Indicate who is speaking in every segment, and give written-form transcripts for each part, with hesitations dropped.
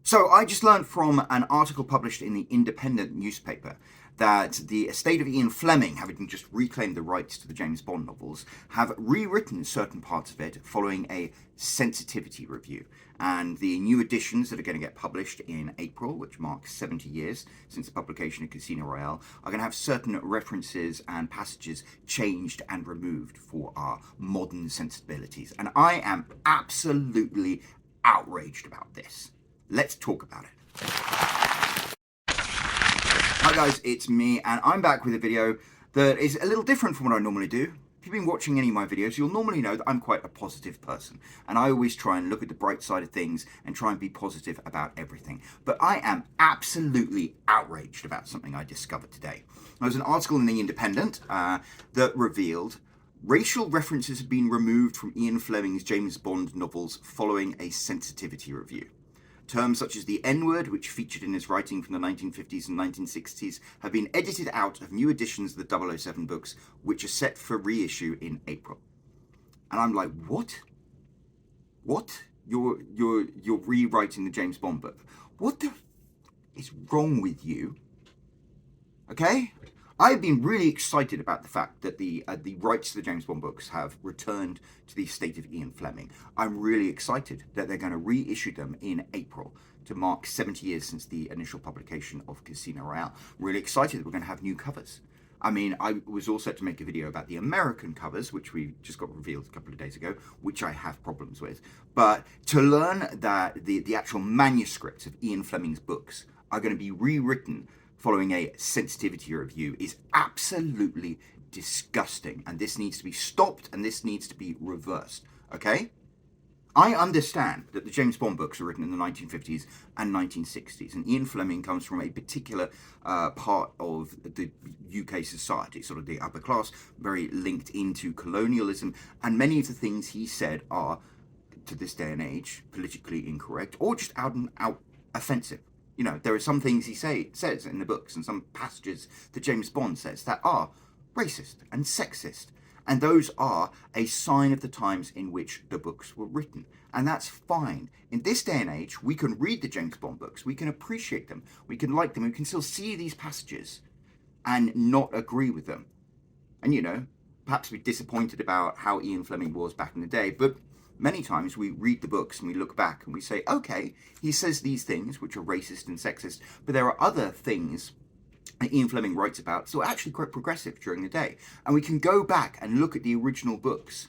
Speaker 1: So I just learned from an article published in the Independent newspaper that the Estate of Ian Fleming, having just reclaimed the rights to the James Bond novels, have rewritten certain parts of it following a sensitivity review. And the new editions that are going to get published in April, which marks 70 years since the publication of Casino Royale, are going to have certain references and passages changed and removed for our modern sensibilities. And I am absolutely outraged about this. Let's talk about it. Hi guys, it's me, and I'm back with a video that is a little different from what I normally do. If you've been watching any of my videos, you'll normally know that I'm quite a positive person, and I always try and look at the bright side of things and try and be positive about everything. But I am absolutely outraged about something I discovered today. There was an article in the Independent that revealed racial references have been removed from Ian Fleming's James Bond novels following a sensitivity review. Terms such as the N-word, which featured in his writing from the 1950s and 1960s, have been edited out of new editions of the 007 books, which are set for reissue in April. And I'm like, what? What? You're rewriting the James Bond book? What the is wrong with you? Okay? I've been really excited about the fact that the rights to the James Bond books have returned to the estate of Ian Fleming. I'm really excited that they're going to reissue them in April to mark 70 years since the initial publication of Casino Royale. I'm really excited that we're going to have new covers. I mean, I was all set to make a video about the American covers, which we just got revealed a couple of days ago, which I have problems with. But to learn that the actual manuscripts of Ian Fleming's books are going to be rewritten following a sensitivity review is absolutely disgusting, and this needs to be stopped and this needs to be reversed, okay? I understand that the James Bond books were written in the 1950s and 1960s, and Ian Fleming comes from a particular part of the UK society, sort of the upper class, very linked into colonialism, and many of the things he said are, to this day and age, politically incorrect or just out and out offensive. You know, there are some things he says in the books and some passages that James Bond says that are racist and sexist. And those are a sign of the times in which the books were written. And that's fine. In this day and age, we can read the James Bond books, we can appreciate them, we can like them, we can still see these passages and not agree with them. And, you know, perhaps be disappointed about how Ian Fleming was back in the day, but many times we read the books and we look back and we say, okay, he says these things which are racist and sexist, but there are other things that Ian Fleming writes about so actually quite progressive during the day. And we can go back and look at the original books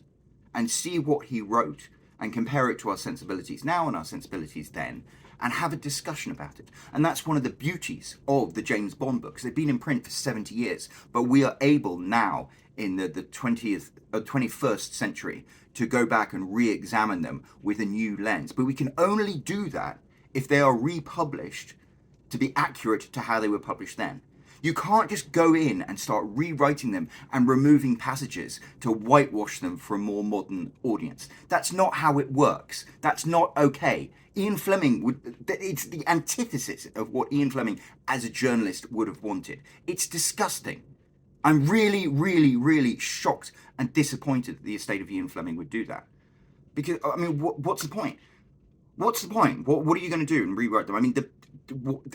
Speaker 1: and see what he wrote and compare it to our sensibilities now and our sensibilities then and have a discussion about it. And that's one of the beauties of the James Bond books. They've been in print for 70 years, but we are able now in the 21st century to go back and re-examine them with a new lens. But we can only do that if they are republished to be accurate to how they were published then. You can't just go in and start rewriting them and removing passages to whitewash them for a more modern audience. That's not how it works. That's not okay. Ian Fleming it's the antithesis of what Ian Fleming as a journalist would have wanted. It's disgusting. I'm really, really, really shocked and disappointed that the estate of Ian Fleming would do that. Because, I mean, what's the point? What's the point? What are you going to do and rewrite them? I mean,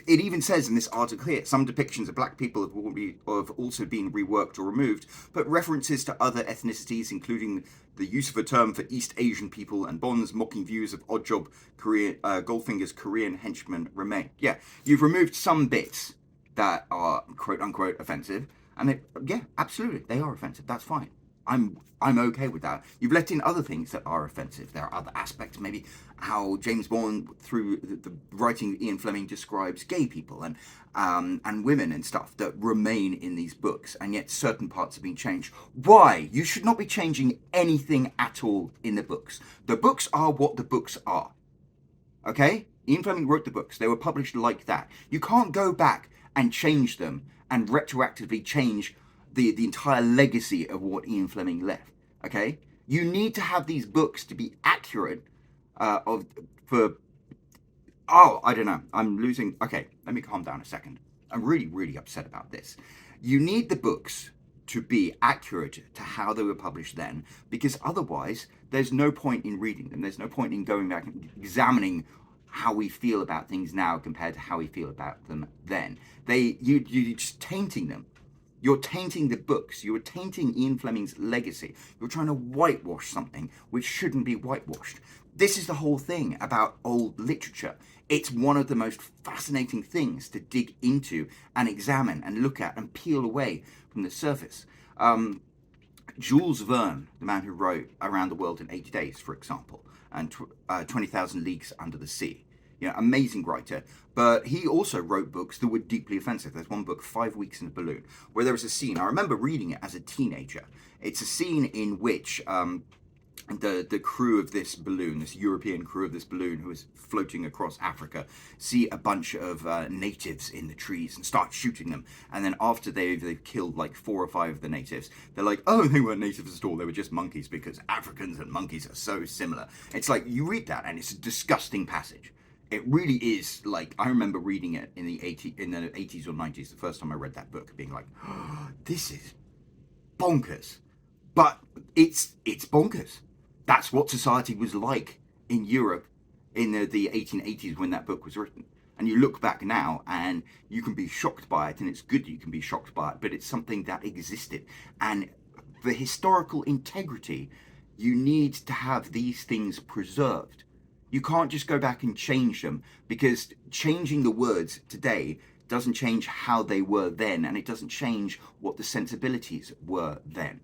Speaker 1: it even says in this article here, some depictions of black people have also been reworked or removed, but references to other ethnicities, including the use of a term for East Asian people and Bond's mocking views of Oddjob Goldfinger's Korean henchmen remain. Yeah, you've removed some bits that are quote-unquote offensive, and yeah, absolutely, they are offensive. That's fine. I'm okay with that. You've let in other things that are offensive. There are other aspects, maybe how James Bond, through the writing Ian Fleming, describes gay people and women and stuff that remain in these books, and yet certain parts have been changed. Why? You should not be changing anything at all in the books. The books are what the books are. Okay? Ian Fleming wrote the books. They were published like that. You can't go back and change them and retroactively change the entire legacy of what Ian Fleming left, okay? You need to have these books to be accurate I don't know, I'm losing, okay, let me calm down a second. I'm really, really upset about this. You need the books to be accurate to how they were published then, because otherwise there's no point in reading them. There's no point in going back and examining how we feel about things now compared to how we feel about them then. You're just tainting them. You're tainting the books. You're tainting Ian Fleming's legacy. You're trying to whitewash something which shouldn't be whitewashed. This is the whole thing about old literature. It's one of the most fascinating things to dig into and examine and look at and peel away from the surface. Jules Verne, the man who wrote Around the World in 80 Days, for example, and 20,000 Leagues Under the Sea. You know, amazing writer, but he also wrote books that were deeply offensive. There's one book, 5 Weeks in a Balloon, where there was a scene. I remember reading it as a teenager. It's a scene in which the crew of this balloon, this European crew of this balloon who is floating across Africa, see a bunch of natives in the trees and start shooting them. And then after they've killed like 4 or 5 of the natives, they're like, oh, they weren't natives at all. They were just monkeys, because Africans and monkeys are so similar. It's like, you read that and it's a disgusting passage. It really is. Like, I remember reading it in the 80s or 90s, the first time I read that book, being like, oh, this is bonkers. But it's bonkers. That's what society was like in Europe in the 1880s when that book was written. And you look back now and you can be shocked by it, and it's good that you can be shocked by it, but it's something that existed. And for historical integrity, you need to have these things preserved. You can't just go back and change them, because changing the words today doesn't change how they were then, and it doesn't change what the sensibilities were then.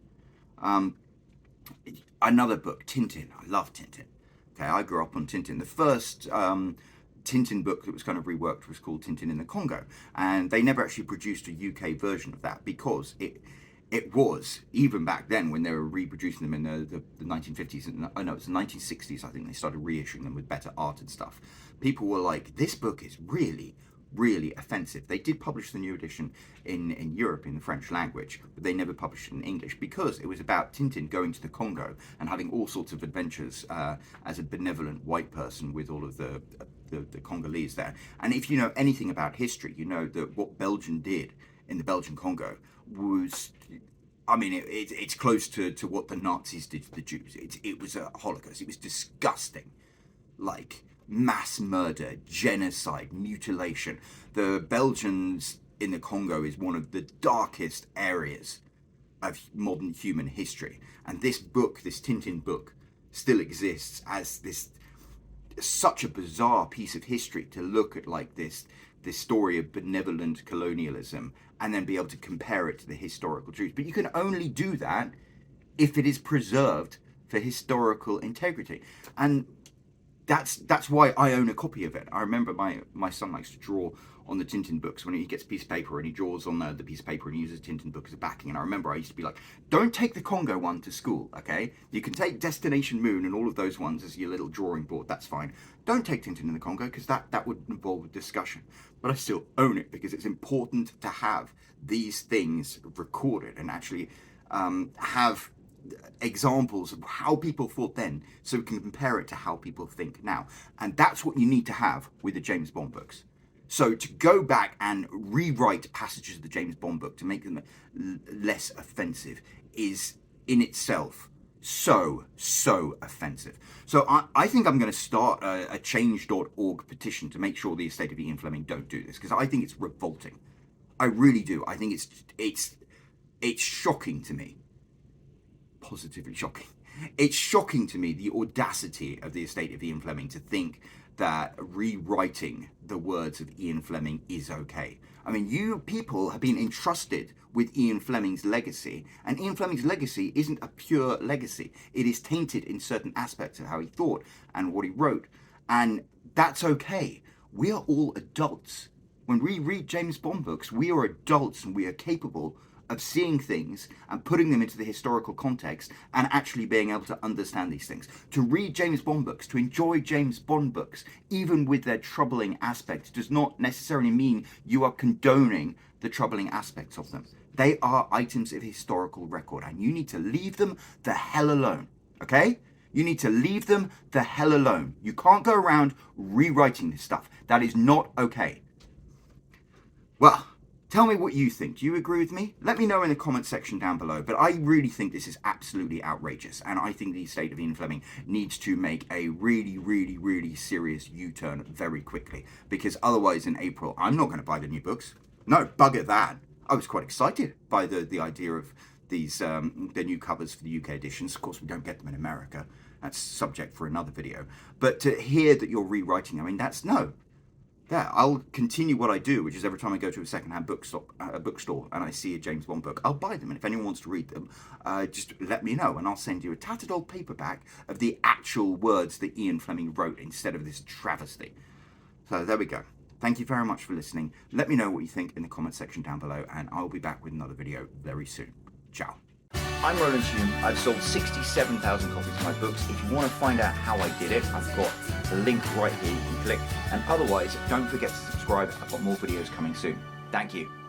Speaker 1: Another book, Tintin. I love Tintin. Okay, I grew up on Tintin. The first Tintin book that was kind of reworked was called Tintin in the Congo, and they never actually produced a UK version of that, because it was, even back then when they were reproducing them in the 1950s, and oh no, it's the 1960s, I think they started reissuing them with better art and stuff. People were like, this book is really, really offensive. They did publish the new edition in Europe in the French language, but they never published it in English, because it was about Tintin going to the Congo and having all sorts of adventures as a benevolent white person with all of the Congolese there. And if you know anything about history, you know that what Belgium did in the Belgian Congo was, I mean, it's close to what the Nazis did to the Jews. It was a Holocaust. It was disgusting. Like, mass murder, genocide, mutilation. The Belgians in the Congo is one of the darkest areas of modern human history. And this book, this Tintin book, still exists as such a bizarre piece of history to look at, like this story of benevolent colonialism, and then be able to compare it to the historical truth. But you can only do that if it is preserved for historical integrity. And that's why I own a copy of it. I remember my son likes to draw on the Tintin books when he gets a piece of paper and he draws on the piece of paper and he uses a Tintin book as a backing. And I remember I used to be like, don't take the Congo one to school, okay? You can take Destination Moon and all of those ones as your little drawing board, that's fine. Don't take Tintin in the Congo, because that would involve a discussion. But I still own it, because it's important to have these things recorded and actually have examples of how people thought then, so we can compare it to how people think now. And that's what you need to have with the James Bond books. So to go back and rewrite passages of the James Bond book to make them less offensive is in itself so offensive. So I think I'm going to start a change.org petition to make sure the Estate of Ian Fleming don't do this, because I think it's revolting. I really do. I think it's shocking to me. Positively shocking. It's shocking to me, the audacity of the Estate of Ian Fleming to think that rewriting the words of Ian Fleming is okay. I mean, you people have been entrusted with Ian Fleming's legacy, and Ian Fleming's legacy isn't a pure legacy. It is tainted in certain aspects of how he thought and what he wrote, and that's okay. We are all adults. When we read James Bond books, we are adults, and we are capable of seeing things and putting them into the historical context and actually being able to understand these things. To read James Bond books, to enjoy James Bond books, even with their troubling aspects, does not necessarily mean you are condoning the troubling aspects of them. They are items of historical record, and you need to leave them the hell alone, okay? You need to leave them the hell alone. You can't go around rewriting this stuff. That is not okay. Well, Tell me what you think. Do you agree with me? Let me know in the comment section down below. But I really think this is absolutely outrageous. And I think the estate of Ian Fleming needs to make a really, really, really serious U-turn very quickly. Because otherwise in April, I'm not going to buy the new books. No, bugger that. I was quite excited by the idea of these the new covers for the UK editions. Of course, we don't get them in America. That's subject for another video. But to hear that you're rewriting, I mean, that's no. Yeah, I'll continue what I do, which is every time I go to a secondhand bookstore and I see a James Bond book, I'll buy them. And if anyone wants to read them, just let me know and I'll send you a tattered old paperback of the actual words that Ian Fleming wrote instead of this travesty. So there we go. Thank you very much for listening. Let me know what you think in the comment section down below, and I'll be back with another video very soon. Ciao. I'm Roland Hume. I've sold 67,000 copies of my books. If you want to find out how I did it, I've got the link right here you can click. And otherwise, don't forget to subscribe. I've got more videos coming soon. Thank you.